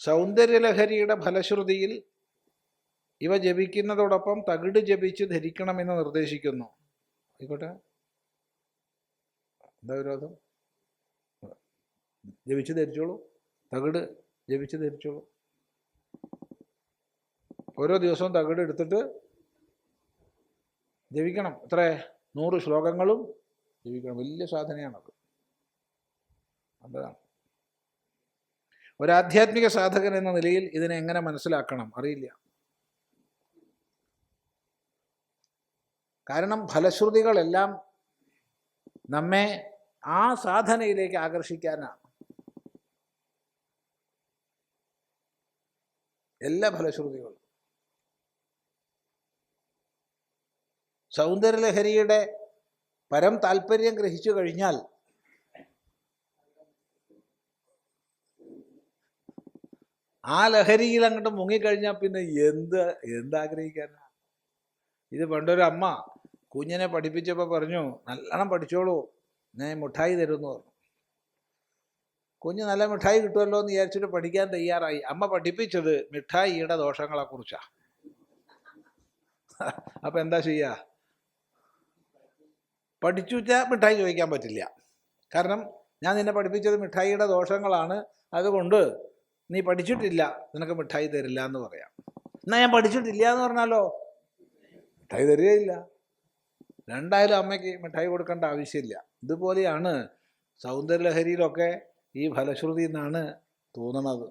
സൗന്ദര്യലഹരിയുടെ ഫലശ്രുതിയിൽ ഇവ ജപിക്കുന്നതോടൊപ്പം തകിട് ജപിച്ച് ധരിക്കണമെന്ന് നിർദ്ദേശിക്കുന്നു. ആയിക്കോട്ടെ, എന്താ വിരോധം? ജപിച്ച് ധരിച്ചോളൂ, തകിട് ജപിച്ച് ധരിച്ചോളൂ. ഓരോ ദിവസവും തകിട് എടുത്തിട്ട് ജപിക്കണം. എത്ര? 100 ശ്ലോകങ്ങളും ജപിക്കണം. വലിയ സാധനയാണത്. അതാണ് ഒരാധ്യാത്മിക സാധകൻ എന്ന നിലയിൽ ഇതിനെ എങ്ങനെ മനസ്സിലാക്കണം അറിയില്ല. കാരണം ഫലശ്രുതികളെല്ലാം നമ്മെ ആ സാധനയിലേക്ക് ആകർഷിക്കാനാണ്. എല്ലാ ഫലശ്രുതികളും സൗന്ദര്യലഹരിയുടെ പരം താല്പര്യം ഗ്രഹിച്ചു കഴിഞ്ഞാൽ ആ ലഹരിയിൽ അങ്ങോട്ട് മുങ്ങിക്കഴിഞ്ഞാൽ പിന്നെ എന്താഗ്രഹിക്കാനാ? ഇത് പണ്ടൊരു അമ്മ കുഞ്ഞിനെ പഠിപ്പിച്ചപ്പോൾ പറഞ്ഞു, നല്ലോണം പഠിച്ചോളൂ, ഞാൻ മിഠായി തരുമെന്ന് പറഞ്ഞു. കുഞ്ഞ് നല്ല മിഠായി കിട്ടുമല്ലോ എന്ന് വിചാരിച്ചിട്ട് പഠിക്കാൻ തയ്യാറായി. അമ്മ പഠിപ്പിച്ചത് മിഠായിയുടെ ദോഷങ്ങളെക്കുറിച്ചാണ്. അപ്പം എന്താ ചെയ്യുക? പഠിച്ചു വെച്ചാൽ മിഠായി ചോദിക്കാൻ പറ്റില്ല. കാരണം ഞാൻ നിന്നെ പഠിപ്പിച്ചത് മിഠായിയുടെ ദോഷങ്ങളാണ്, അതുകൊണ്ട് നീ പഠിച്ചിട്ടില്ല, നിനക്ക് മിഠായി തരില്ല എന്ന് പറയാം. എന്നാൽ ഞാൻ പഠിച്ചിട്ടില്ല എന്ന് പറഞ്ഞാലോ മിഠായി തരികയില്ല. രണ്ടായാലും അമ്മയ്ക്ക് മിഠായി കൊടുക്കേണ്ട ആവശ്യമില്ല. ഇതുപോലെയാണ് സൗന്ദര്യലഹരിയിലൊക്കെ ഈ ഫലശ്രുതി എന്നാണ് തോന്നണത്.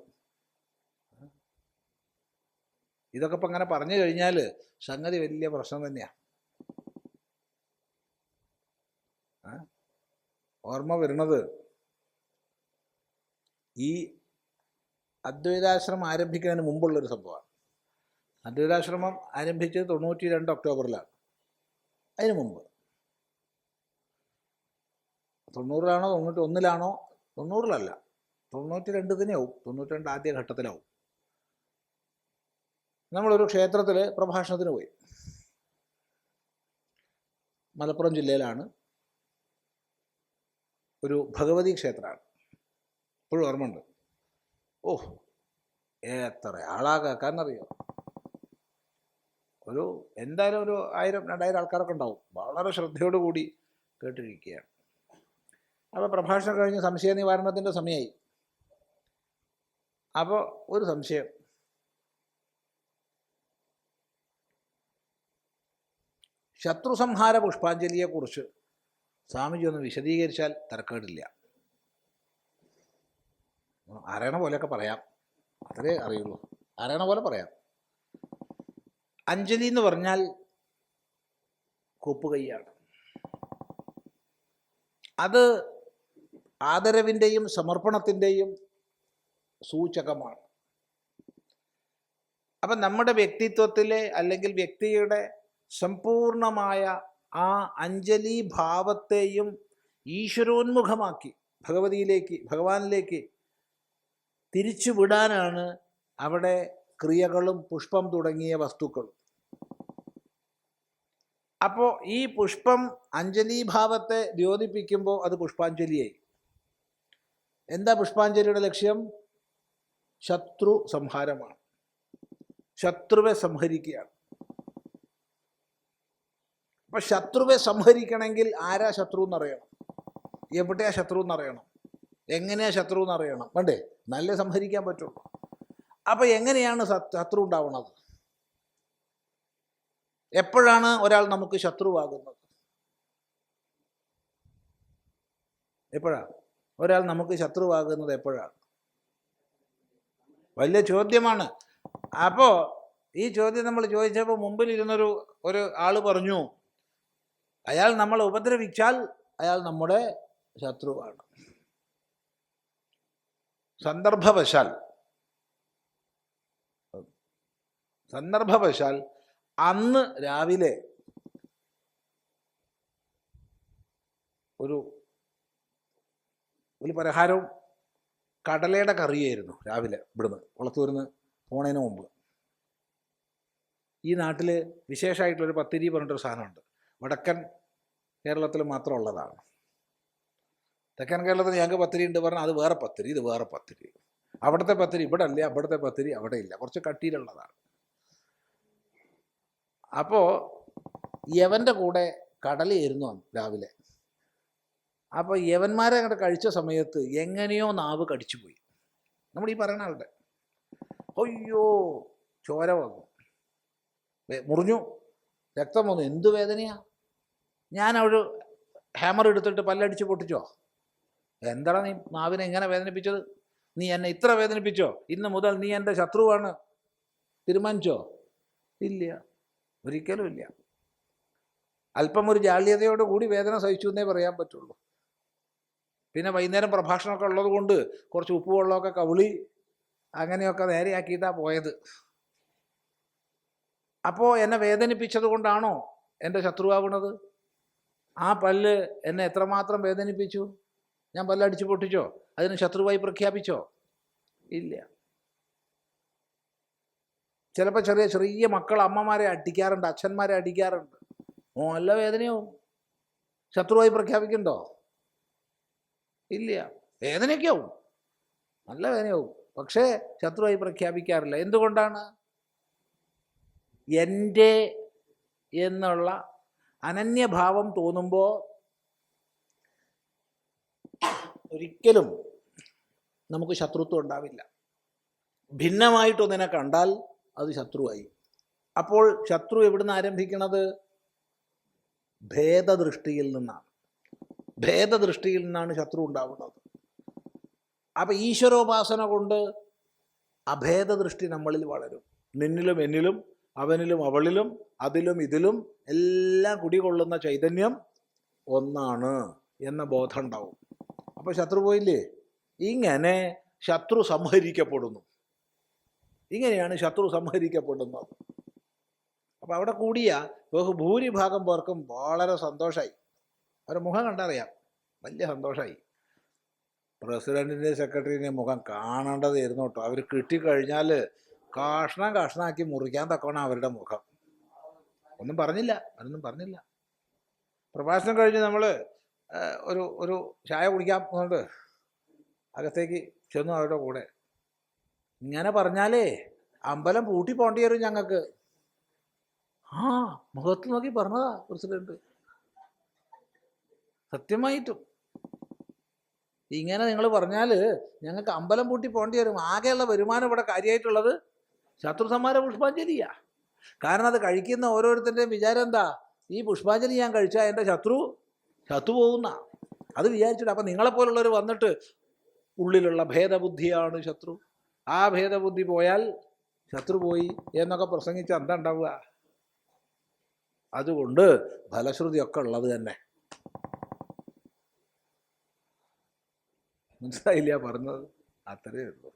ഇതൊക്കെ ഇപ്പം അങ്ങനെ പറഞ്ഞു കഴിഞ്ഞാൽ സംഗതി വലിയ പ്രശ്നം തന്നെയാണ്. ഓർമ്മ വരുന്നത് ഈ അദ്വൈതാശ്രമം ആരംഭിക്കുന്നതിന് മുമ്പുള്ളൊരു സംഭവമാണ്. അദ്വൈതാശ്രമം ആരംഭിച്ചത് 92 ഒക്ടോബറിലാണ്. അതിന് മുമ്പ് 90-ലാണോ 91-ലാണോ, 90-ലല്ല, 92 തന്നെയാവും. 92 ആദ്യ ഘട്ടത്തിലാവും. നമ്മളൊരു ക്ഷേത്രത്തിൽ പ്രഭാഷണത്തിന് പോയി. മലപ്പുറം ജില്ലയിലാണ്. ഒരു ഭഗവതി ക്ഷേത്രമാണ്. ഇപ്പോഴും ഓർമ്മയുണ്ട്. എത്ര ആളാ കേൾക്കാന്നറിയോ? എന്തായാലും ഒരു 1000-2000 ആൾക്കാരൊക്കെ ഉണ്ടാവും. വളരെ ശ്രദ്ധയോടുകൂടി കേട്ടിരിക്കുകയാണ്. അപ്പോൾ പ്രഭാഷണം കഴിഞ്ഞ് സംശയ നിവാരണത്തിൻ്റെ സമയമായി. അപ്പോൾ ഒരു സംശയം, ശത്രുസംഹാര പുഷ്പാഞ്ജലിയെക്കുറിച്ച് സ്വാമിജി ഒന്ന് വിശദീകരിച്ചാൽ തരക്കേടില്ല. അറിയണ പോലെയൊക്കെ പറയാം, അത്രേ അറിയുള്ളൂ. അറിയണ പോലെ പറയാം. അഞ്ജലി എന്ന് പറഞ്ഞാൽ കൂപ്പുകൈയാണ്. അത് ആദരവിൻ്റെയും സമർപ്പണത്തിൻ്റെയും സൂചകമാണ്. അപ്പം നമ്മുടെ വ്യക്തിത്വത്തിലെ അല്ലെങ്കിൽ വ്യക്തിയുടെ സമ്പൂർണമായ ആ അഞ്ജലി ഭാവത്തെയും ഈശ്വരോന്മുഖമാക്കി ഭഗവാനിലേക്ക് തിരിച്ചു വിടാനാണ് അവിടെ ക്രിയകളും പുഷ്പം തുടങ്ങിയ വസ്തുക്കളും. അപ്പോൾ ഈ പുഷ്പം അഞ്ജലീഭാവത്തെ ദ്യോതിപ്പിക്കുമ്പോൾ അത് പുഷ്പാഞ്ജലിയായി. എന്താ പുഷ്പാഞ്ജലിയുടെ ലക്ഷ്യം? ശത്രു സംഹാരമാണ്. ശത്രുവെ സംഹരിക്കുകയാണ്. അപ്പം ശത്രുവെ സംഹരിക്കണമെങ്കിൽ ആരാ ശത്രു എന്നറിയണം, എവിടെയാ ശത്രു എന്നറിയണം, എങ്ങനെയാ ശത്രു എന്നറിയണം. വേണ്ടേ? നല്ല സംഹരിക്കാൻ പറ്റുള്ളൂ. അപ്പം എങ്ങനെയാണ് ശത്രു ഉണ്ടാവുന്നത്? എപ്പോഴാണ് ഒരാൾ നമുക്ക് ശത്രുവാകുന്നത്? എപ്പോഴാണ് ഒരാൾ നമുക്ക് ശത്രുവാകുന്നത്? എപ്പോഴാണ്? വലിയ ചോദ്യമാണ്. അപ്പോൾ ഈ ചോദ്യം നമ്മൾ ചോദിച്ചപ്പോൾ മുമ്പിൽ ഇരുന്നൊരു ആള് പറഞ്ഞു, അയാൾ നമ്മളെ ഉപദ്രവിച്ചാൽ അയാൾ നമ്മുടെ ശത്രുവാണ്. സന്ദർഭവശാൽ അന്ന് രാവിലെ ഒരു പലഹാരവും കടലയുടെ കറിയായിരുന്നു. രാവിലെ ഇവിടുന്ന് കുളത്തൂരിന്ന് പോണതിന് മുമ്പ് ഈ നാട്ടിൽ വിശേഷമായിട്ടുള്ളൊരു പത്തിരി പറഞ്ഞിട്ടൊരു സാധനമുണ്ട്. വടക്കൻ കേരളത്തിൽ മാത്രം ഉള്ളതാണ്. തെക്കൻ കേരളത്തിൽ ഞങ്ങൾക്ക് പത്തിരി ഉണ്ട് പറഞ്ഞാൽ അത് വേറെ പത്തിരി, ഇത് വേറെ പത്തിരി. അവിടുത്തെ പത്തിരി ഇവിടെ അല്ല, അവിടുത്തെ പത്തിരി അവിടെ ഇല്ല, കുറച്ച് കട്ടിയിലുള്ളതാണ്. അപ്പോൾ യവൻ്റെ കൂടെ കടലയായിരുന്നു രാവിലെ. അപ്പോൾ യവന്മാരെ അങ്ങോട്ട് കഴിച്ച സമയത്ത് എങ്ങനെയോ നാവ് കടിച്ചുപോയി. നമ്മൾ ഈ പറയുന്ന ആളുടെ അയ്യോ ചോര വന്നു, മുറിഞ്ഞു, രക്തം വന്നു, എന്ത് വേദനയാ. ഞാൻ ഒരു ഹാമർ എടുത്തിട്ട് പല്ലടിച്ച് പൊട്ടിച്ചോ? എന്താണ് നീ നാവിനെ എങ്ങനെ വേദനിപ്പിച്ചത്? നീ എന്നെ ഇത്ര വേദനിപ്പിച്ചോ? ഇന്ന് മുതൽ നീ എൻ്റെ ശത്രുവാണ് തീരുമാനിച്ചോ? ഇല്ല, ഒരിക്കലും ഇല്ല. അല്പം ഒരു ജാള്യതയോട് കൂടി വേദന സഹിച്ചു എന്നേ പറയാൻ പറ്റുള്ളൂ. പിന്നെ വൈകുന്നേരം പ്രഭാഷണമൊക്കെ ഉള്ളത് കൊണ്ട് കുറച്ച് ഉപ്പ് വെള്ളമൊക്കെ കവിളി അങ്ങനെയൊക്കെ നേരെയാക്കിയിട്ടാണ് പോയത്. അപ്പോൾ എന്നെ വേദനിപ്പിച്ചത് കൊണ്ടാണോ എൻ്റെ ശത്രുവാകുന്നത്? ആ പല്ല് എന്നെ എത്രമാത്രം വേദനിപ്പിച്ചു? ഞാൻ പല്ലടിച്ച് പൊട്ടിച്ചോ? അതിന് ശത്രുവായി പ്രഖ്യാപിച്ചോ? ഇല്ല. ചിലപ്പോൾ ചെറിയ ചെറിയ മക്കൾ അമ്മമാരെ അടിക്കാറുണ്ട്, അച്ഛന്മാരെ അടിക്കാറുണ്ട്. നല്ല വേദനയാവും. ശത്രുവായി പ്രഖ്യാപിക്കണ്ടോ? ഇല്ല. വേദനയൊക്കെ ആവും, നല്ല വേദനയാവും, പക്ഷേ ശത്രുവായി പ്രഖ്യാപിക്കാറില്ല. എന്തുകൊണ്ടാണ്? എൻ്റെ എന്നുള്ള അനന്യഭാവം തോന്നുമ്പോൾ ഒരിക്കലും നമുക്ക് ശത്രുത്വം ഉണ്ടാവില്ല. ഭിന്നമായിട്ടൊന്നിനെ കണ്ടാൽ അത് ശത്രുവായി. അപ്പോൾ ശത്രു എവിടുന്ന് ആരംഭിക്കണത്? ഭേദദൃഷ്ടിയിൽ നിന്നാണ്. ഭേദദൃഷ്ടിയിൽ നിന്നാണ് ശത്രു ഉണ്ടാവുന്നത്. അപ്പം ഈശ്വരോപാസന കൊണ്ട് അഭേദദൃഷ്ടി നമ്മളിൽ വളരും. നിന്നിലും എന്നിലും അവനിലും അവളിലും അതിലും ഇതിലും എല്ലാം കുടികൊള്ളുന്ന ചൈതന്യം ഒന്നാണ് എന്ന ബോധം ഉണ്ടാവും. അപ്പോൾ ശത്രു പോയില്ലേ? ഇങ്ങനെ ശത്രു സംഹരിക്കപ്പെടുന്നു. ഇങ്ങനെയാണ് ശത്രു സംഹരിക്കപ്പെടുന്നത്. അപ്പോൾ അവിടെ കൂടിയ ഭൂരിഭാഗം പേർക്കും വളരെ സന്തോഷമായി. അവരുടെ മുഖം കണ്ടറിയാം, വലിയ സന്തോഷമായി. പ്രസിഡൻറ്റിൻ്റെ സെക്രട്ടറിൻ്റെ മുഖം കാണേണ്ടതായിരുന്നു കേട്ടോ. അവർ കിട്ടിക്കഴിഞ്ഞാൽ കഷ്ണം കഷ്ണമാക്കി മുറിക്കാൻ തക്കവണ്ണം അവരുടെ മുഖം. ഒന്നും പറഞ്ഞില്ല, അവരൊന്നും പറഞ്ഞില്ല. പ്രഭാഷണം കഴിഞ്ഞ് നമ്മൾ ഒരു ചായ കുടിക്കാൻ പോകുന്നുണ്ട്, അകത്തേക്ക് ചെന്നു അവരുടെ കൂടെ. ഇങ്ങനെ പറഞ്ഞാലേ അമ്പലം പൂട്ടി പോകേണ്ടി വരും ഞങ്ങൾക്ക്. ആ മുഖത്ത് നോക്കി പറഞ്ഞതാ പ്രസിഡന്റ്. സത്യമായിട്ടും ഇങ്ങനെ നിങ്ങൾ പറഞ്ഞാൽ ഞങ്ങൾക്ക് അമ്പലം പൂട്ടി പോകേണ്ടി വരും. ആകെയുള്ള വരുമാനം ഇവിടെ കാര്യമായിട്ടുള്ളത് ശത്രുസംഹാര പുഷ്പാഞ്ജലിയാ. കാരണം അത് കഴിക്കുന്ന ഓരോരുത്തരുടെയും വിചാരം എന്താ? ഈ പുഷ്പാഞ്ജലി ഞാൻ കഴിച്ചാൽ എൻ്റെ ശത്രു പോകുന്ന അത് വിചാരിച്ചിട്ട്. അപ്പം നിങ്ങളെപ്പോലുള്ളവർ വന്നിട്ട് ഉള്ളിലുള്ള ഭേദബുദ്ധിയാണ് ശത്രു, ആ ഭേദബുദ്ധി പോയാൽ ശത്രു പോയി എന്നൊക്കെ പ്രസംഗിച്ച് എന്താ ഉണ്ടാവുക? അതുകൊണ്ട് ഫലശ്രുതിയൊക്കെ ഉള്ളത് തന്നെ. മനസ്സിലായില്ല പറഞ്ഞത്? അത്രയേ ഉള്ളൂ.